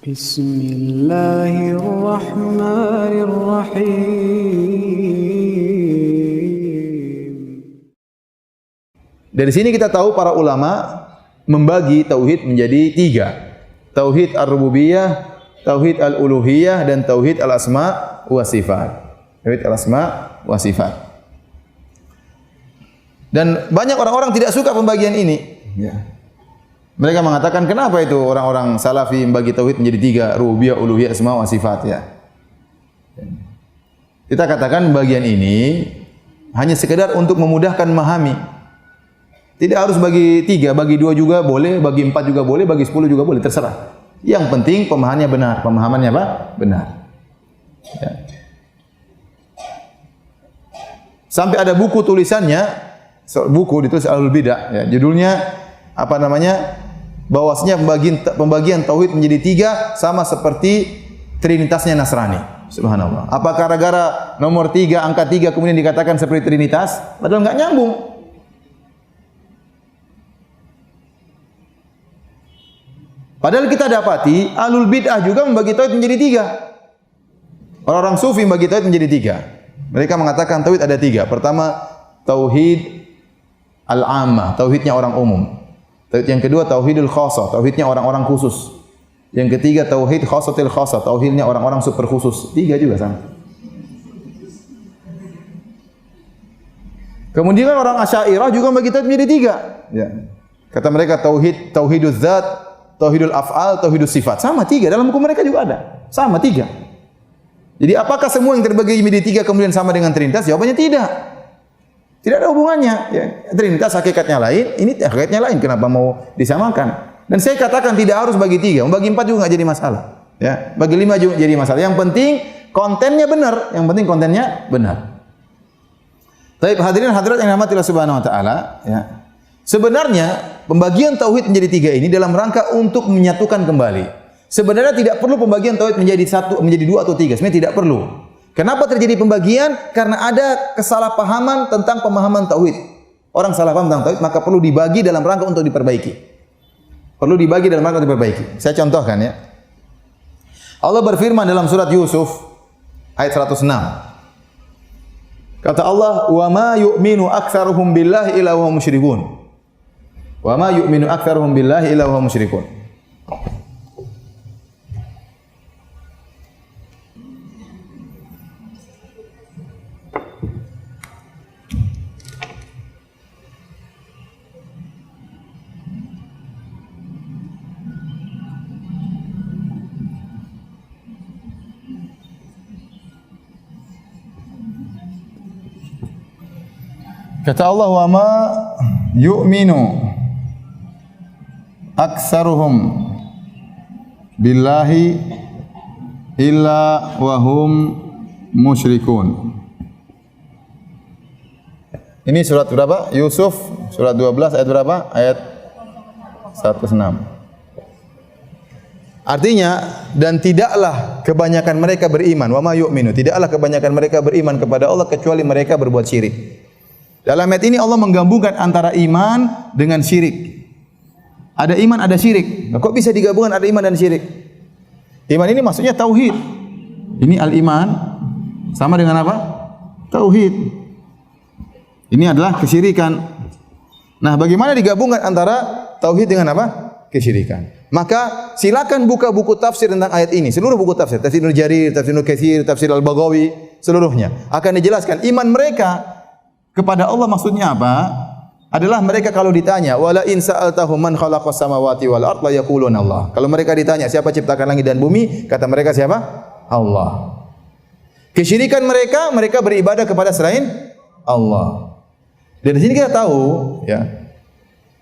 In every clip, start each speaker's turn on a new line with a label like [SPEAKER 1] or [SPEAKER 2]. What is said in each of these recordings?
[SPEAKER 1] Bismillahirrahmanirrahim.
[SPEAKER 2] Dari sini kita tahu para ulama membagi tauhid menjadi tiga. Tauhid ar-rububiyah, tauhid al-uluhiyah, dan tauhid al-asma wa sifat. Tauhid al-asma wa sifat. Dan banyak orang-orang tidak suka pembagian ini. Ya. Mereka mengatakan, kenapa itu orang-orang salafi membagi tauhid menjadi tiga, rububiyah, uluhiyah, asma wa sifat, ya. Kita katakan bagian ini hanya sekedar untuk memudahkan memahami. Tidak harus bagi tiga, bagi dua juga boleh, bagi empat juga boleh, bagi 10 juga boleh, terserah. Yang penting pemahamannya benar. Pemahamannya apa? Benar. Ya. Sampai ada buku tulisannya, buku ditulis Ahlul Bidah, ya. Judulnya apa namanya? Bahwasanya pembagian tauhid menjadi tiga sama seperti trinitasnya Nasrani. Subhanallah. Apakah gara-gara nomor 3, angka 3 kemudian dikatakan seperti trinitas? Padahal enggak nyambung. Padahal kita dapati Ahlul Bid'ah juga membagi tauhid menjadi tiga. Orang-orang sufi membagi tauhid menjadi tiga. Mereka mengatakan tauhid ada tiga. Pertama, tauhid al-ammah, tauhidnya orang umum. Tauhid yang kedua, tauhidul khassah, tauhidnya orang-orang khusus. Yang ketiga, tauhid khassatil khassah, tauhidnya orang-orang super khusus. Tiga juga sama. Kemudian orang Asy'ariyah juga membagi tauhid menjadi tiga. Ya. Kata mereka tauhiduz zat, tauhidul af'al, tauhidus sifat. Sama tiga, dalam hukum mereka juga ada. Sama tiga. Jadi apakah semua yang terbagi menjadi tiga kemudian sama dengan trinitas? Jawabannya tidak. Tidak ada hubungannya. Ya. Trinitas hakikatnya lain, ini hakikatnya lain. Kenapa mau disamakan? Dan saya katakan tidak harus bagi tiga. Bagi 4 juga nggak jadi masalah. Ya. Bagi 5 juga jadi masalah. Yang penting kontennya benar. Yang penting kontennya benar. Baik, hadirin hadirat yang dirahmati Allah Subhanahu wa taala, ya. Sebenarnya pembagian tauhid menjadi tiga ini dalam rangka untuk menyatukan kembali. Sebenarnya tidak perlu pembagian tauhid menjadi satu, menjadi 2 atau 3. Sebenarnya tidak perlu. Kenapa terjadi pembagian? Karena ada kesalahpahaman tentang pemahaman tauhid. Orang salah paham tentang tauhid, maka perlu dibagi dalam rangka untuk diperbaiki. Perlu dibagi dalam rangka untuk diperbaiki. Saya contohkan, ya. Allah berfirman dalam surat Yusuf ayat 106. Kata Allah, "Wa ma yu'minu aktsaruhum billahi illa wa hum musyrikun." Wa ma yu'minu aktsaruhum billahi illa wa hum musyrikun. Kata Allah, "Wa ma yu'minu aktsaruhum billahi illa wa hum musyrikun." Ini surat berapa? Yusuf surat 12 ayat berapa? Ayat 106. Artinya, dan tidaklah kebanyakan mereka beriman, wa ma yu'minu, tidaklah kebanyakan mereka beriman kepada Allah kecuali mereka berbuat syirik. Dalam ayat ini Allah menggabungkan antara iman dengan syirik. Ada iman, ada syirik. Nah, kok bisa digabungkan ada iman dan syirik? Iman ini maksudnya tauhid. Ini al-iman sama dengan apa? Tauhid. Ini adalah kesyirikan. Nah, bagaimana digabungkan antara tauhid dengan apa? Kesyirikan. Maka silakan buka buku tafsir tentang ayat ini. Seluruh buku tafsir, Tafsir Ibnu Jarir, Tafsir Ibnu Katsir, Tafsir Al-Baghawi, seluruhnya akan dijelaskan iman mereka kepada Allah maksudnya apa? Adalah mereka kalau ditanya, wala in sa'altahum man khalaqas samawati wal ardh la yaquluna Allah. Kalau mereka ditanya siapa ciptakan langit dan bumi, kata mereka siapa? Allah. Kesyirikan mereka beribadah kepada selain Allah. Dari sini kita tahu, ya,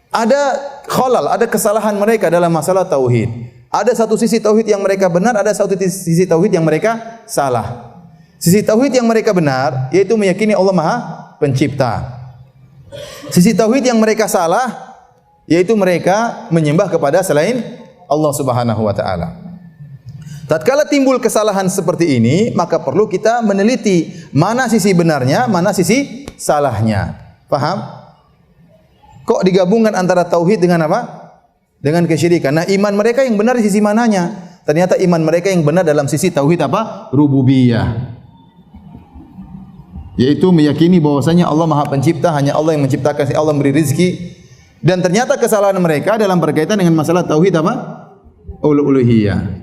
[SPEAKER 2] ada khalal, ada kesalahan mereka dalam masalah tauhid. Ada satu sisi tauhid yang mereka benar, ada satu sisi tauhid yang mereka salah. Sisi tauhid yang mereka benar yaitu meyakini Allah Maha Pencipta. Sisi tauhid yang mereka salah yaitu mereka menyembah kepada selain Allah Subhanahu wa taala. Tatkala timbul kesalahan seperti ini, maka perlu kita meneliti mana sisi benarnya, mana sisi salahnya. Paham? Kok digabungkan antara tauhid dengan apa? Dengan kesyirikan. Nah, iman mereka yang benar di sisi mananya? ternyata iman mereka yang benar dalam sisi tauhid apa? Rububiyah. Yaitu meyakini bahwasanya Allah Maha Pencipta, hanya Allah yang menciptakan, Allah memberi rezeki. Dan ternyata kesalahan mereka dalam berkaitan dengan masalah tauhid apa? Uluhiyah.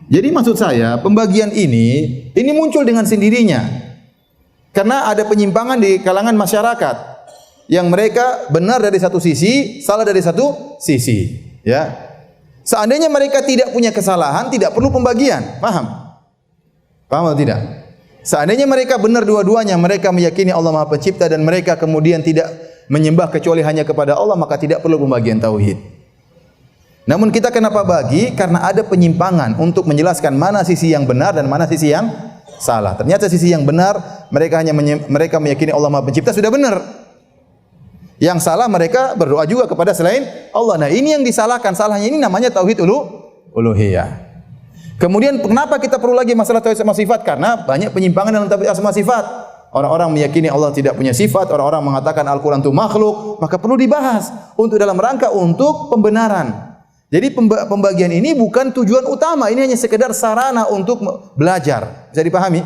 [SPEAKER 2] Jadi maksud saya, pembagian ini muncul dengan sendirinya. Karena ada penyimpangan di kalangan masyarakat yang mereka benar dari satu sisi, salah dari satu sisi, ya. Seandainya mereka tidak punya kesalahan, tidak perlu pembagian. Paham? Paham atau tidak? Seandainya mereka benar dua-duanya, mereka meyakini Allah Maha Pencipta dan mereka kemudian tidak menyembah kecuali hanya kepada Allah, maka tidak perlu pembagian tauhid. Namun kita kenapa bagi? Karena ada penyimpangan untuk menjelaskan mana sisi yang benar dan mana sisi yang salah. Ternyata sisi yang benar mereka meyakini Allah Maha Pencipta sudah benar. Yang salah mereka berdoa juga kepada selain Allah. Nah, ini yang disalahkan. Salahnya ini namanya tauhid uluhiyah. Kemudian kenapa kita perlu lagi masalah tauhid asma sifat? Karena banyak penyimpangan dalam tauhid asma sifat. Orang-orang meyakini Allah tidak punya sifat, orang-orang mengatakan Al-Qur'an itu makhluk, maka perlu dibahas untuk dalam rangka untuk pembenaran. Jadi pembagian ini bukan tujuan utama, ini hanya sekedar sarana untuk belajar. Bisa dipahami?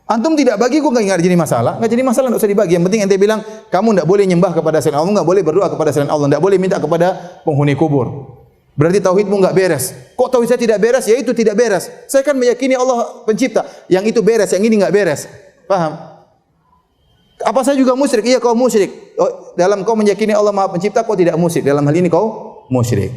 [SPEAKER 2] Antum tidak bagi, kok enggak jadi masalah? Enggak jadi masalah, enggak usah dibagi. Yang penting ente bilang kamu enggak boleh nyembah kepada selain Allah, enggak boleh berdoa kepada selain Allah, enggak boleh minta kepada penghuni kubur. Berarti tauhidmu enggak beres. Kok tauhid saya tidak beres? Ya itu tidak beres. Saya kan meyakini Allah Pencipta. Yang itu beres, yang ini enggak beres. Paham? Apa saya juga musyrik? Iya, kau musyrik. Oh, dalam kau meyakini Allah Maha Pencipta, kau tidak musyrik. Dalam hal ini kau musyrik.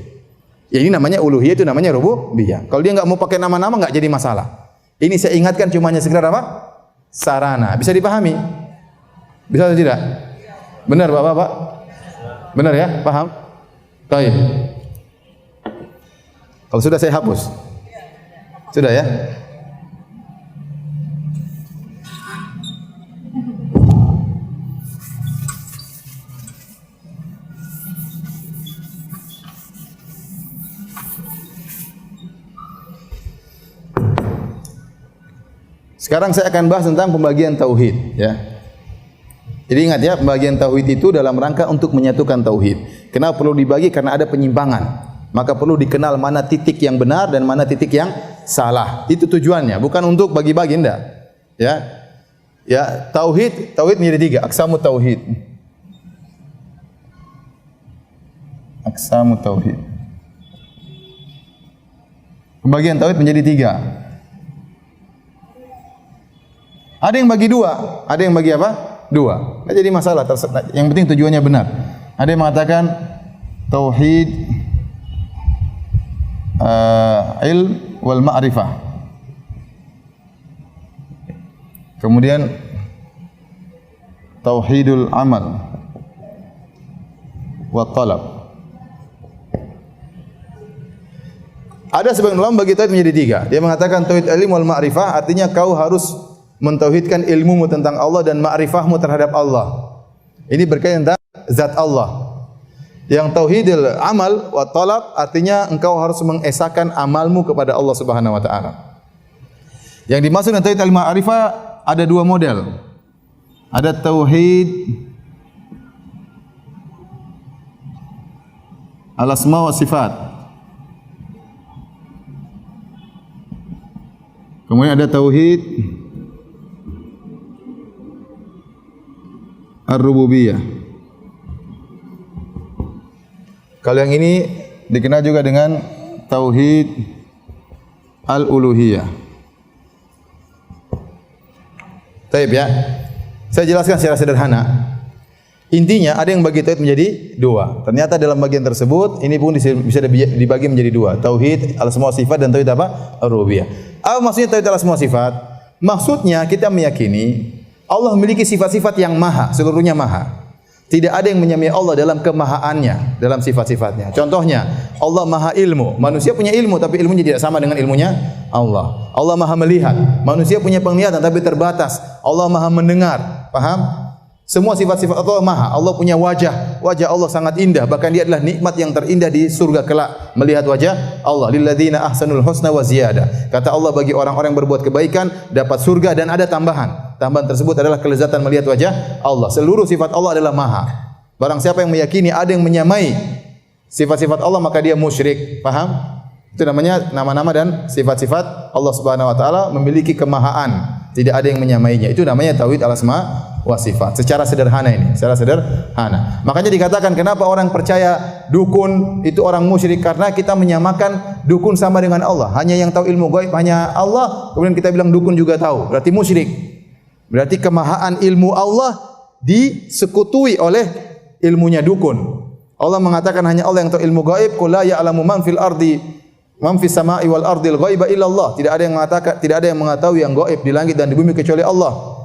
[SPEAKER 2] Ya, ini namanya uluhiyah, itu namanya rububiyah. Kalau dia enggak mau pakai nama-nama enggak jadi masalah. Ini saya ingatkan cuma hanya sekedar apa? Sarana. Bisa dipahami? Bisa atau tidak? Benar Bapak-bapak? Benar ya? Paham? Baik. Kalau sudah saya hapus. Sudah ya? Sekarang saya akan bahas tentang pembagian tauhid, ya. Jadi ingat ya, pembagian tauhid itu dalam rangka untuk menyatukan tauhid. Kenapa perlu dibagi? Karena ada penyimpangan. Maka perlu dikenal mana titik yang benar dan mana titik yang salah. Itu tujuannya, bukan untuk bagi-bagi, enggak. Ya. Ya, tauhid menjadi tiga, aqsamu tauhid. Aqsamu tauhid. Pembagian tauhid menjadi tiga. Ada yang bagi dua, ada yang bagi apa? Dua. Tidak jadi masalah. Yang penting tujuannya benar. Ada yang mengatakan tauhid ilm wal ma'rifah. Kemudian tauhidul amal wa talab. Ada sebagian ulama bagi tauhid menjadi tiga. Dia mengatakan tauhid ilm wal ma'rifah artinya kau harus mentauhidkan ilmumu tentang Allah dan ma'rifahmu terhadap Allah. Ini berkaitan tentang zat Allah. Yang tauhidul amal wa talab artinya engkau harus mengesahkan amalmu kepada Allah Subhanahu wa taala. Yang dimaksud dengan tauhid al-ma'rifah ada dua model. Ada tauhid al-asma wa sifat. Kemudian ada tauhid ar-rububiyah. Kalau yang ini dikenal juga dengan tauhid al-uluhiyah. Baik ya. Saya jelaskan secara sederhana. Intinya ada yang bagi tauhid menjadi dua. Ternyata dalam bagian tersebut ini pun bisa dibagi menjadi dua. Tauhid al-asma wa sifat dan tauhid apa? Ar-rububiyah. Apa maksudnya tauhid al-asma wa sifat? Maksudnya kita meyakini Allah memiliki sifat-sifat yang maha, seluruhnya maha. Tidak ada yang menyamai Allah dalam kemahaannya, dalam sifat-sifatnya. Contohnya, Allah maha ilmu. Manusia punya ilmu, tapi ilmunya tidak sama dengan ilmunya Allah. Allah maha melihat. Manusia punya penglihatan, tapi terbatas. Allah maha mendengar. Paham? Semua sifat-sifat Allah maha. Allah punya wajah. Wajah Allah sangat indah. Bahkan dia adalah nikmat yang terindah di surga kelak. Melihat wajah Allah. Lilladzina ahsanul husna wa ziyadah. Kata Allah bagi orang-orang yang berbuat kebaikan, dapat surga dan ada tambahan. Tambahan tersebut adalah kelezatan melihat wajah Allah. Seluruh sifat Allah adalah maha. Barang siapa yang meyakini ada yang menyamai sifat-sifat Allah, maka dia musyrik. Paham? Itu namanya nama-nama dan sifat-sifat Allah Subhanahu wa taala memiliki kemahaan. Tidak ada yang menyamainya. Itu namanya tauhid al-asma wa sifat. Secara sederhana ini, secara sederhana. Makanya dikatakan kenapa orang percaya dukun itu orang musyrik, karena kita menyamakan dukun sama dengan Allah. Hanya yang tahu ilmu gaib hanya Allah, kemudian kita bilang dukun juga tahu. Berarti musyrik. Berarti kemahaan ilmu Allah disekutui oleh ilmunya dukun. Allah mengatakan hanya Allah yang tahu ilmu gaib, qul la ya'lamu man fil ardi man fis sama'i wal ardil ghaiba illa Allah. Tidak ada yang mengatakan, tidak ada yang mengetahui yang gaib di langit dan di bumi kecuali Allah.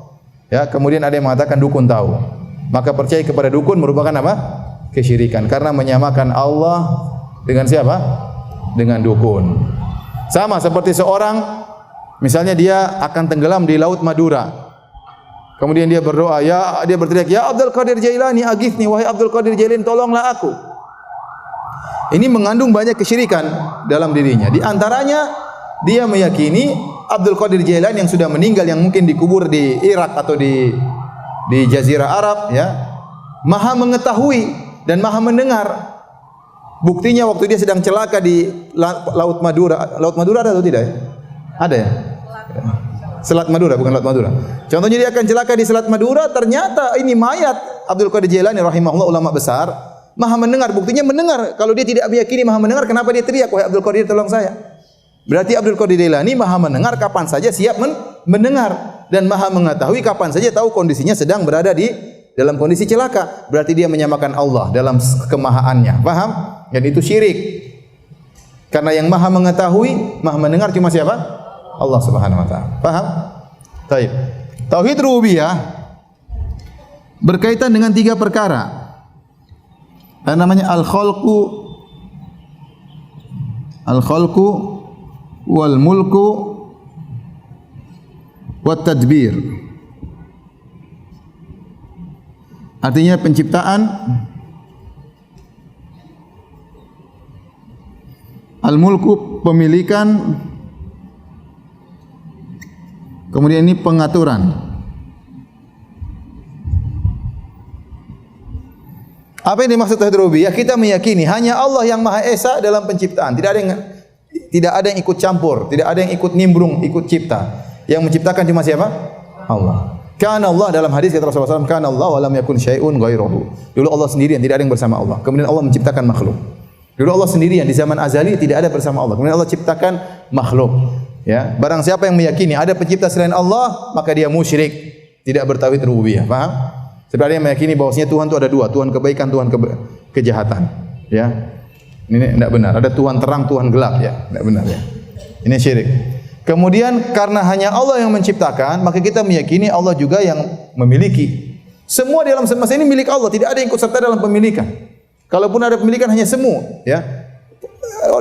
[SPEAKER 2] Ya, kemudian ada yang mengatakan dukun tahu. Maka percaya kepada dukun merupakan apa? Kesyirikan, karena menyamakan Allah dengan siapa? Dengan dukun. Sama seperti seorang misalnya dia akan tenggelam di laut Madura. Kemudian dia berdoa, dia berteriak, "Ya Abdul Qadir Jailani, aghithni, wahai Abdul Qadir Jailani, tolonglah aku." Ini mengandung banyak kesyirikan dalam dirinya. Di antaranya dia meyakini Abdul Qadir Jailani yang sudah meninggal, yang mungkin dikubur di Irak atau di Jazirah Arab, ya, Maha mengetahui dan Maha mendengar. Buktinya waktu dia sedang celaka di Laut Madura. Laut Madura ada atau tidak? Ada ya? Selat Madura, bukan Laut Madura. Contohnya dia akan celaka di Selat Madura, ternyata ini mayat Abdul Qadir Jailani rahimahullah, ulama besar, Maha mendengar. Buktinya mendengar. Kalau dia tidak meyakini Maha mendengar, kenapa dia teriak, "Wahai Abdul Qadir, tolong saya"? Berarti Abdul Qadir Jailani Maha mendengar, kapan saja siap mendengar, dan Maha mengetahui kapan saja tahu kondisinya sedang berada di dalam kondisi celaka. Berarti dia menyamakan Allah dalam kemahaannya. Paham? Dan itu syirik. Karena yang Maha mengetahui, Maha mendengar cuma siapa? Allah Subhanahu wa taala. Paham? Baik. Tauhid rububiyah berkaitan dengan 3 perkara. Ada namanya al-khalqu wal mulku wat tadbir. Artinya penciptaan, al-mulku pemilikan, kemudian ini pengaturan. Apa yang dimaksud tauhid rububiyah? Kita meyakini hanya Allah yang Maha Esa dalam penciptaan. Tidak ada yang ikut campur, tidak ada yang ikut nimbrung, ikut cipta. Yang menciptakan cuma siapa? Allah. Kana Allah, dalam hadis kata Rasulullah SAW, kana Allah wa lam yakun syai'un ghairuhu. Dulu Allah sendirian, tidak ada yang bersama Allah. Kemudian Allah menciptakan makhluk. Dulu Allah sendirian, di zaman azali tidak ada bersama Allah. Kemudian Allah ciptakan makhluk. Ya, barang siapa yang meyakini ada pencipta selain Allah, maka dia musyrik, tidak bertauhid rububiyah. Paham? Sebenarnya meyakini bahwasanya Tuhan itu ada 2, Tuhan kebaikan, Tuhan kejahatan. Ya. Ini tidak benar. Ada Tuhan terang, Tuhan gelap, ya. Tidak benar, ya. Ini syirik. Kemudian karena hanya Allah yang menciptakan, maka kita meyakini Allah juga yang memiliki. Semua di alam semesta ini milik Allah, tidak ada yang ikut serta dalam pemilikan. Kalaupun ada pemilikan hanya semu, ya.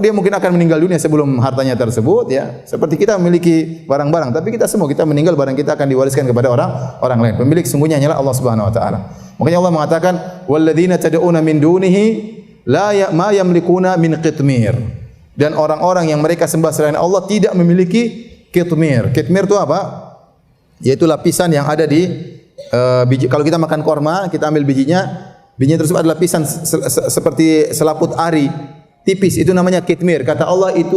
[SPEAKER 2] Dia mungkin akan meninggal dunia sebelum hartanya tersebut, ya. Seperti kita memiliki barang-barang, tapi kita semua kita meninggal, barang kita akan diwariskan kepada orang lain. Pemilik sungguhnya hanyalah Allah Subhanahu wa taala. Makanya Allah mengatakan, "Walladzina tad'una min dunihi ma yamlikuna min qitmir." Dan orang-orang yang mereka sembah selain Allah tidak memiliki qitmir. Qitmir itu apa? Yaitu lapisan yang ada di biji. Kalau kita makan korma, kita ambil bijinya tersebut adalah lapisan seperti selaput ari. Tipis, itu namanya kitmir. Kata Allah, itu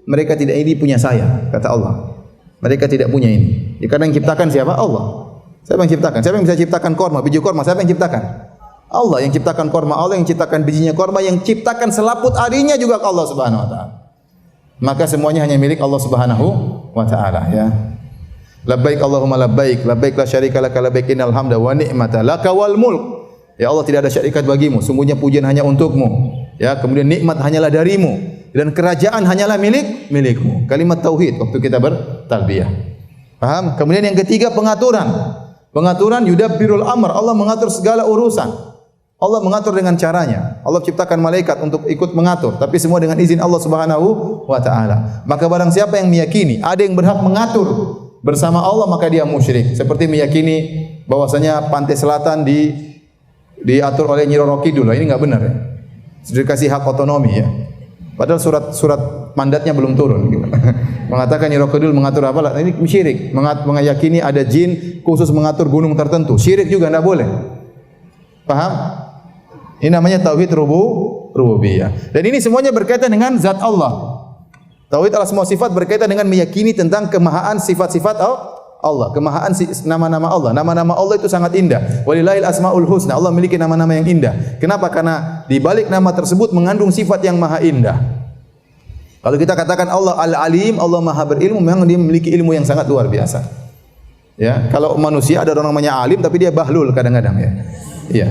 [SPEAKER 2] mereka tidak, ini punya saya, kata Allah. Mereka tidak punya ini. Ya, karena yang ciptakan siapa? Allah. Siapa yang ciptakan? Siapa yang bisa ciptakan korma, biji korma? Siapa yang ciptakan? Allah yang ciptakan korma, Allah yang ciptakan bijinya korma, yang ciptakan selaput arinya juga Allah Subhanahu wa taala. Maka semuanya hanya milik Allah Subhanahu wa taala, ya. Labbaik Allahumma labbaik, labbaik la syarika laka labbaik innal hamda wa ni'mata laka wal mulk. Ya Allah, tidak ada syarikat bagimu, sungguhnya pujian hanya untukmu. Ya, kemudian nikmat hanyalah darimu dan kerajaan hanyalah milikmu. Kalimat tauhid waktu kita bertalbiyah. Paham? Kemudian yang ketiga pengaturan. Pengaturan yudabbirul amr. Allah mengatur segala urusan. Allah mengatur dengan caranya. Allah ciptakan malaikat untuk ikut mengatur, tapi semua dengan izin Allah Subhanahu wa taala. Maka barang siapa yang meyakini ada yang berhak mengatur bersama Allah, maka dia musyrik. Seperti meyakini bahwasanya pantai selatan diatur oleh Nyi Roro Kidul. Ini enggak benar, ya. Sudah dikasih hak otonomi, ya. Padahal surat mandatnya belum turun. Mengatakan Nyi Roro Kidul mengatur apa? Ini syirik. Meyakini ada jin khusus mengatur gunung tertentu. Syirik juga tidak boleh. Paham? Ini namanya tauhid rububiyah. Dan ini semuanya berkaitan dengan zat Allah. Tauhid al-asma wa sifat berkaitan dengan meyakini tentang kemahaan sifat-sifat Allah, kemahaan nama-nama Allah. Nama-nama Allah itu sangat indah. Walillahil asmaul husna. Allah memiliki nama-nama yang indah. Kenapa? Karena di balik nama tersebut mengandung sifat yang maha indah. Kalau kita katakan Allah Al-Alim, Allah Maha berilmu, memang dia memiliki ilmu yang sangat luar biasa. Ya, kalau manusia ada orang namanya alim tapi dia bahlul kadang-kadang ya. Iya.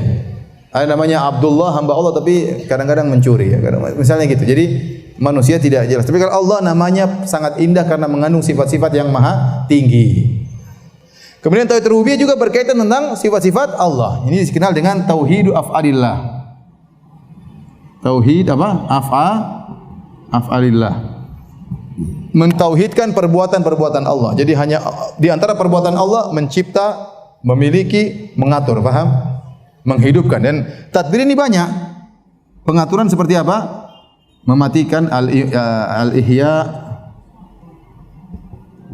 [SPEAKER 2] Ada namanya Abdullah, hamba Allah, tapi kadang-kadang mencuri ya. Misalnya gitu. Jadi manusia tidak jelas. Tapi kalau Allah namanya sangat indah karena mengandung sifat-sifat yang maha tinggi. Kemudian tauhid rububiyah juga berkaitan tentang sifat-sifat Allah. Ini dikenal dengan tauhidu af'alillah. Tauhid apa? Af'alillah. Mentauhidkan perbuatan-perbuatan Allah. Jadi hanya di antara perbuatan Allah mencipta, memiliki, mengatur, paham? Menghidupkan, dan tadbir ini banyak. Pengaturan seperti apa? Mematikan, al-ihya,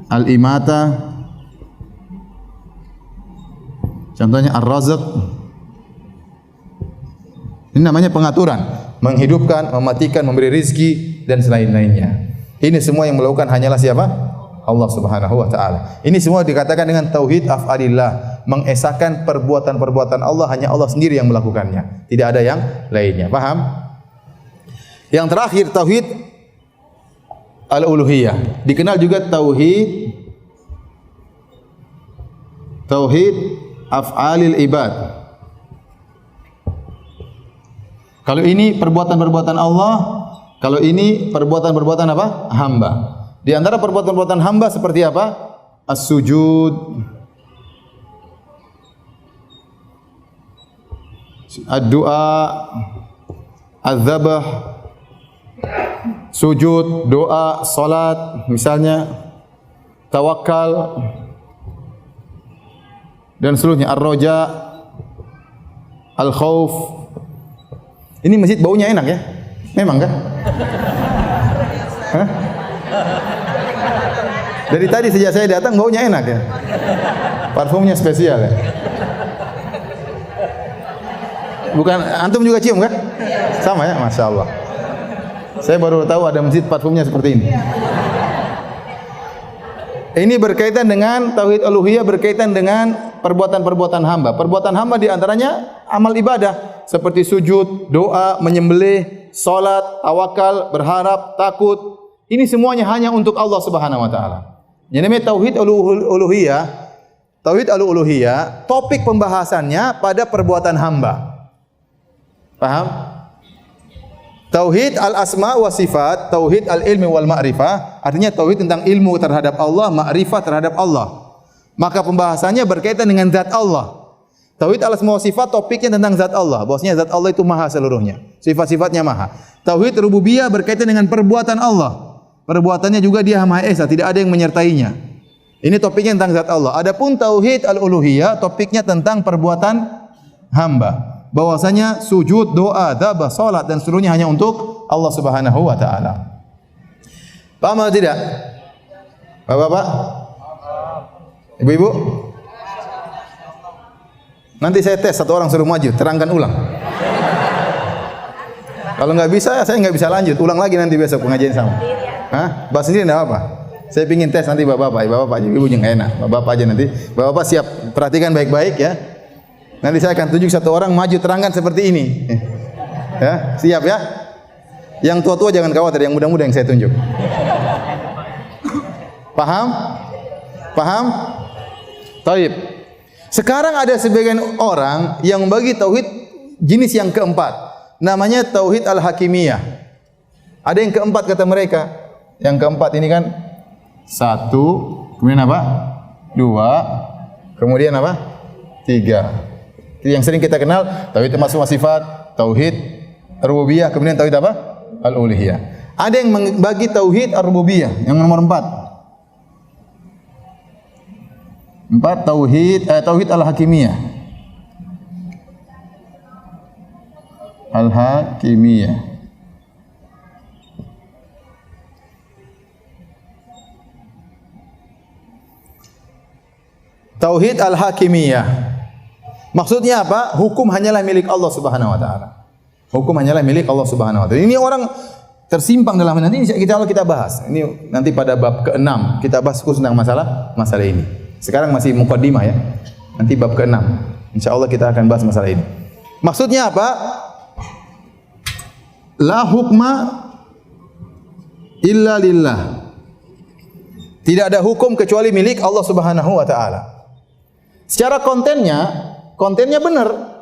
[SPEAKER 2] al-imata. Contohnya ar-razq. Ini namanya pengaturan, menghidupkan, mematikan, memberi rizki dan selain-lainnya. Ini semua yang melakukan hanyalah siapa? Allah Subhanahu wa taala. Ini semua dikatakan dengan tauhid af'alillah, mengesahkan perbuatan-perbuatan Allah, hanya Allah sendiri yang melakukannya, tidak ada yang lainnya. Paham? Yang terakhir tauhid al-uluhiyah, dikenal juga tauhid af'alil ibad. Kalau ini perbuatan-perbuatan Allah, kalau ini perbuatan-perbuatan apa? Hamba. Di antara perbuatan-perbuatan hamba seperti apa? As-sujud, ad-du'a, az-zabah, sujud, doa, salat, misalnya tawakal dan seluruhnya, ar-roja, al-khauf. Ini masjid baunya enak ya? Memang kan? Hah? Dari tadi sejak saya datang baunya enak ya? Parfumnya spesial ya? Bukan, antum juga cium kan? Sama ya? Masya Allah. Saya baru tahu ada masjid parfumnya seperti ini. Ini berkaitan dengan tauhid uluhiyah, berkaitan dengan perbuatan-perbuatan hamba. Perbuatan hamba di antaranya amal ibadah seperti sujud, doa, menyembelih, salat, tawakal, berharap, takut. Ini semuanya hanya untuk Allah Subhanahu wa taala. Yang namanya tauhid uluhiyah, tauhid uluhiyah, topik pembahasannya pada perbuatan hamba. Paham? Tauhid al-asma wa sifat, tauhid al-ilmi wal ma'rifah, artinya tauhid tentang ilmu terhadap Allah, ma'rifah terhadap Allah. Maka pembahasannya berkaitan dengan zat Allah. Tauhid al-asma wa sifat topiknya tentang zat Allah, bahwasanya zat Allah itu maha seluruhnya, sifat-sifatnya maha. Tauhid rububiyah berkaitan dengan perbuatan Allah. Perbuatannya juga dia maha esa, tidak ada yang menyertainya. Ini topiknya tentang zat Allah. Adapun tauhid al-uluhiyah topiknya tentang perbuatan hamba. Bahwasanya sujud, doa, dzabah, salat dan seluruhnya hanya untuk Allah Subhanahu wa taala. Paham atau tidak? Bapak-bapak? Ibu-ibu? Nanti saya tes, satu orang suruh maju, terangkan ulang. Kalau nggak bisa, saya nggak bisa lanjut. Ulang lagi nanti besok pengajian sama. Hah? Bahas sendiri nggak apa-apa. Saya pingin tes nanti bapak-bapak, ibu nggak enak. Bapak aja nanti. Bapak siap, perhatikan baik-baik ya. Nanti saya akan tunjuk satu orang maju terangkan seperti ini. Ya, siap ya? Yang tua-tua jangan khawatir, yang muda-muda yang saya tunjuk. Paham? Paham? Taib. Sekarang ada sebagian orang yang bagi tauhid jenis yang keempat. Namanya tauhid al-hakimiyah. Ada yang keempat kata mereka. Yang keempat ini kan satu, kemudian apa? Dua, kemudian apa? Tiga. Yang sering kita kenal tauhid asma wa sifat, tauhid rububiyah, kemudian tauhid apa? Al-uluhiyah. Ada yang membagi tauhid ar-rububiyah yang nomor 4. 4 tauhid al-hakimiyah. Al-hakimiyah. Tauhid al-hakimiyah. Maksudnya apa? Hukum hanyalah milik Allah Subhanahu wa taala. Hukum hanyalah milik Allah Subhanahu wa taala. Ini orang tersimpang dalam nanti kita bahas. Ini nanti pada bab ke-6 kita bahas khusus tentang masalah ini. Sekarang masih muqaddimah ya. Nanti bab ke-6 insyaallah kita akan bahas masalah ini. Maksudnya apa? La hukma illa lillah. Tidak ada hukum kecuali milik Allah Subhanahu wa taala. Secara kontennya benar.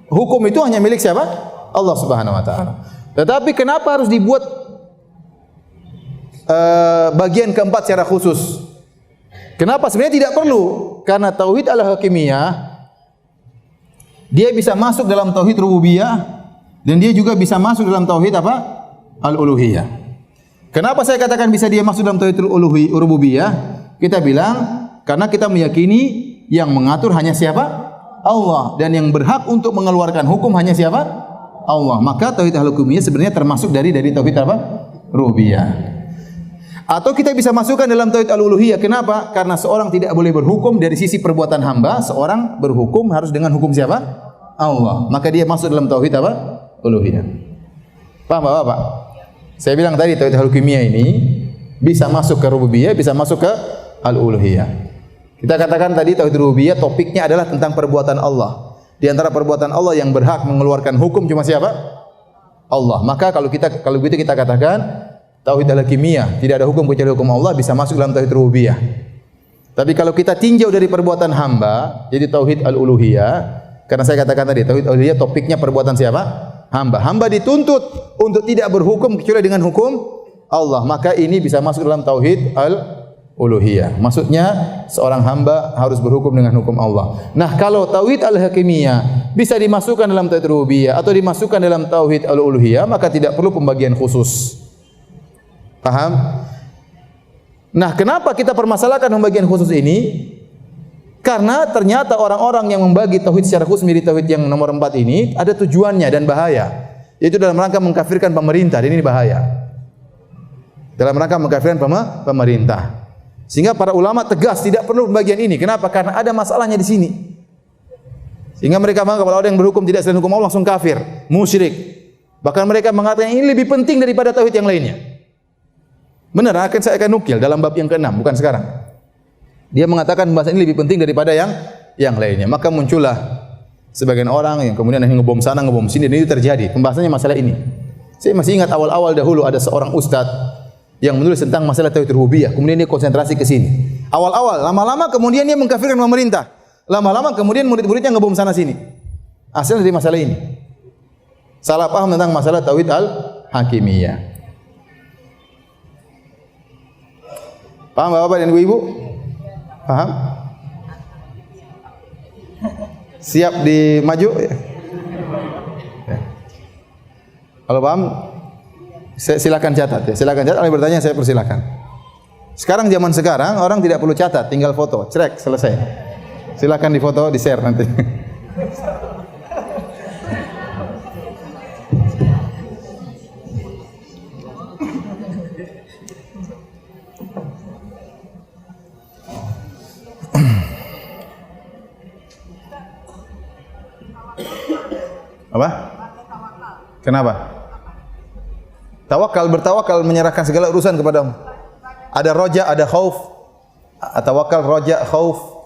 [SPEAKER 2] Hukum itu hanya milik siapa? Allah Subhanahu wa taala. Tetapi kenapa harus dibuat bagian keempat secara khusus? Kenapa? Sebenarnya tidak perlu. Karena tauhid al-hakimiyah dia bisa masuk dalam tauhid rububiyah dan dia juga bisa masuk dalam tauhid apa? Al-uluhiyah. Kenapa saya katakan bisa dia masuk dalam tauhid rububiyah? Kita bilang karena kita meyakini yang mengatur hanya siapa? Allah, dan yang berhak untuk mengeluarkan hukum hanya siapa? Allah. Maka tauhid al-hakimiyah sebenarnya termasuk dari tauhid apa? Rububiyah. Atau kita bisa masukkan dalam tauhid al-uluhiyah. Kenapa? Karena seorang tidak boleh berhukum dari sisi perbuatan hamba, seorang berhukum harus dengan hukum siapa? Allah. Maka dia masuk dalam tauhid apa? Uluhiyah. Paham Bapak? Saya bilang tadi tauhid al-hakimiyah ini bisa masuk ke rububiyah, bisa masuk ke al-uluhiyah. Kita katakan tadi tauhid rububiyah topiknya adalah tentang perbuatan Allah. Di antara perbuatan Allah yang berhak mengeluarkan hukum cuma siapa? Allah. Maka kalau begitu kita katakan tauhid al-hakimiyah tidak ada hukum kecuali hukum Allah bisa masuk dalam tauhid rububiyah. Tapi kalau kita tinjau dari perbuatan hamba, jadi tauhid al-uluhiyah, karena saya katakan tadi tauhid al-uluhiyah topiknya perbuatan siapa? Hamba. Hamba dituntut untuk tidak berhukum kecuali dengan hukum Allah. Maka ini bisa masuk dalam tauhid al-uluhiyah. Maksudnya seorang hamba harus berhukum dengan hukum Allah. Nah, kalau tauhid al-hakimiyah bisa dimasukkan dalam tauhid rububiyah atau dimasukkan dalam tauhid al-uluhiyah, maka tidak perlu pembagian khusus. Paham? Nah, kenapa kita permasalahkan pembagian khusus ini? Karena ternyata orang-orang yang membagi tauhid secara khusus menjadi tauhid yang nomor 4 ini ada tujuannya dan bahaya. Yaitu dalam rangka mengkafirkan pemerintah, dan ini bahaya. Dalam rangka mengkafirkan pemerintah. Sehingga para ulama tegas tidak perlu pembagian ini. Kenapa? Karena ada masalahnya di sini. Sehingga mereka menganggap kalau ada yang berhukum tidak selain hukum Allah langsung kafir, musyrik. Bahkan mereka mengatakan ini lebih penting daripada tauhid yang lainnya. Benar, saya akan nukil dalam bab yang ke-6, bukan sekarang. Dia mengatakan bahasa ini lebih penting daripada yang lainnya. Maka muncullah sebagian orang yang kemudian ngebom sana, ngebom sini, dan itu terjadi. Pembahasannya masalah ini. Saya masih ingat awal-awal dahulu ada seorang ustadz yang menulis tentang masalah tauhid rububiyah. Kemudian dia konsentrasi ke sini. Awal-awal, lama-lama kemudian dia mengkafirkan pemerintah. Lama-lama kemudian murid-muridnya ngebom sana sini. Hasil dari masalah ini. Salah paham tentang masalah tauhid al-hakimiyah. Paham Bapak dan Ibu? Paham? Siap dimaju? Kalau paham, silakan catat ya. Silakan catat, kalau bertanya saya persilakan. Sekarang zaman sekarang orang tidak perlu catat, tinggal foto, cerek, selesai. Silakan difoto, di-share nanti. Apa? Kenapa? Bertawakal menyerahkan segala urusan kepadamu. Ada roja, ada khauf. Tawakal, roja, khauf.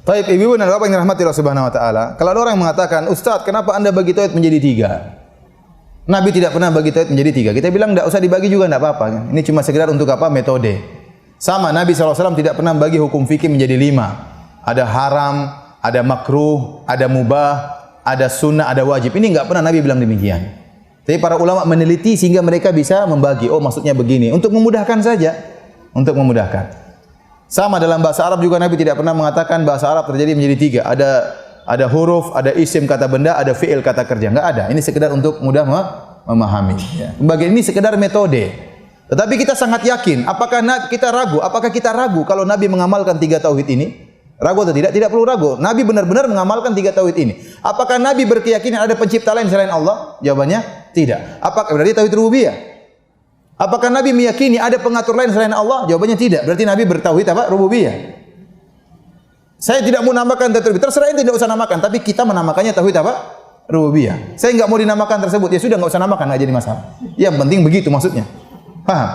[SPEAKER 2] Baik, ibu dan bapak yang dirahmati Allah Subhanahu wa taala. Kalau ada orang yang mengatakan, "Ustaz, kenapa Anda bagi tauhid menjadi 3?" Nabi tidak pernah bagi tauhid menjadi 3. Kita bilang enggak usah dibagi juga enggak apa-apa. Ini cuma sekedar untuk apa? Metode. Sama Nabi SAW tidak pernah bagi hukum fikih menjadi 5. Ada haram, ada makruh, ada mubah, ada sunnah, ada wajib. Ini enggak pernah Nabi bilang demikian. Tapi para ulama meneliti sehingga mereka bisa membagi. Oh, maksudnya begini. Untuk memudahkan saja. Untuk memudahkan. Sama dalam bahasa Arab juga Nabi tidak pernah mengatakan bahasa Arab terjadi menjadi 3. Ada huruf, ada isim kata benda, ada fi'il kata kerja. Enggak ada. Ini sekedar untuk mudah memahami. Ya. Pembagian ini sekedar metode. Tetapi kita sangat yakin. Apakah kita ragu kalau Nabi mengamalkan 3 tauhid ini? Ragu atau tidak? Tidak perlu ragu. Nabi benar-benar mengamalkan 3 tauhid ini. Apakah Nabi berkeyakinan ada pencipta lain selain Allah? Jawabannya tidak. Apakah berarti tauhid rububiyah? Apakah Nabi meyakini ada pengatur lain selain Allah? Jawabannya tidak. Berarti Nabi bertauhid apa? Rububiyah. Saya tidak mau namakan tauhid rububiyah. Terserah ente tidak usah namakan, tapi kita menamakannya tauhid apa? rububiyah. Saya enggak mau dinamakan tersebut. Ya sudah, enggak usah namakan, enggak jadi masalah. Yang penting begitu maksudnya. Paham?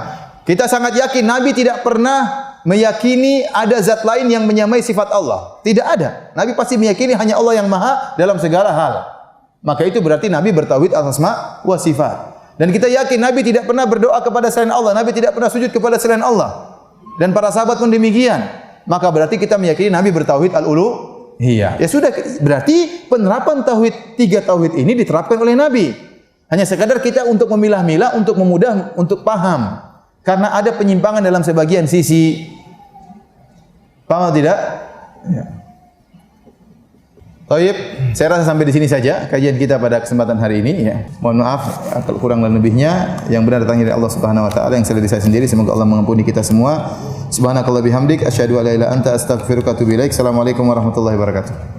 [SPEAKER 2] Kita sangat yakin Nabi tidak pernah meyakini ada zat lain yang menyamai sifat Allah. Tidak ada. Nabi pasti meyakini hanya Allah yang maha dalam segala hal. Maka itu berarti Nabi bertauhid al-asma wa sifat. Dan kita yakin Nabi tidak pernah berdoa kepada selain Allah. Nabi tidak pernah sujud kepada selain Allah. Dan para sahabat pun demikian. Maka berarti kita meyakini Nabi bertauhid al-uluhiyah. Ya sudah, berarti penerapan tauhid, 3 tauhid ini diterapkan oleh Nabi. Hanya sekadar kita untuk memilah-milah, untuk memudah, untuk paham. Karena ada penyimpangan dalam sebagian sisi. Paham atau tidak? Ya. Baik, saya rasa sampai di sini saja kajian kita pada kesempatan hari ini ya. Mohon maaf kalau kurang dan lebihnya, yang benar datangnya dari Allah Subhanahu wa taala, yang salah dari saya sendiri. Semoga Allah mengampuni kita semua. Subhanakallah bihamdik asyhadu an la ilaha illa anta astaghfiruka wa atubu ilaik. Assalamualaikum warahmatullahi wabarakatuh.